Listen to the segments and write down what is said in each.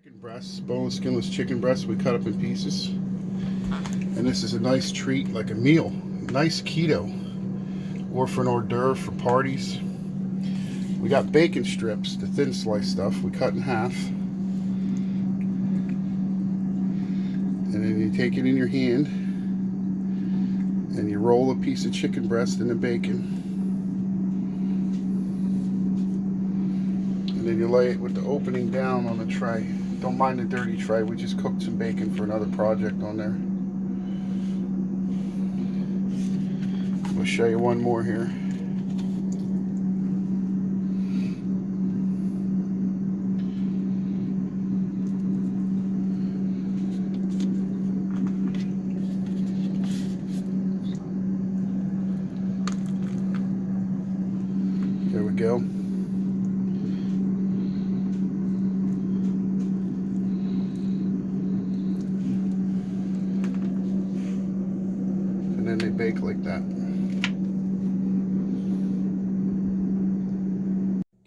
Chicken breasts, boneless, skinless chicken breasts we cut up in pieces. And this is a nice treat, like a meal. Nice keto. Or for an hors d'oeuvre for parties. We got bacon strips, the thin slice stuff, we cut in half. And then you take it in your hand and you roll a piece of chicken breast in the bacon. And then you lay it with the opening down on the tray. Don't mind the dirty tray, we just cooked some bacon for another project on there. We'll show you one more here. There we go. And then they bake like that.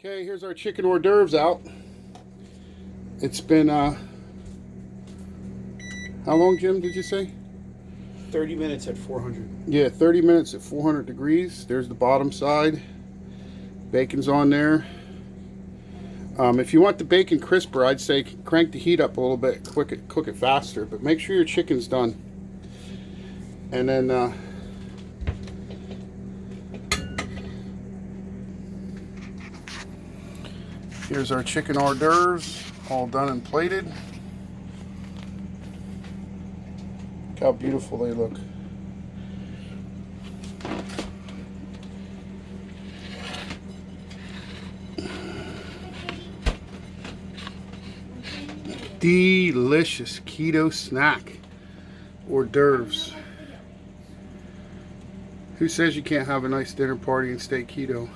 Okay, here's our chicken hors d'oeuvres out. It's been, how long, Jim, did you say? 30 minutes at 400. Yeah, 30 minutes at 400 degrees. There's the bottom side. Bacon's on there. If you want the bacon crisper, I'd say crank the heat up a little bit, cook it faster, but make sure your chicken's done. And then here's our chicken hors d'oeuvres, all done and plated. Look how beautiful they look. Delicious keto snack, hors d'oeuvres. Who says you can't have a nice dinner party and stay keto?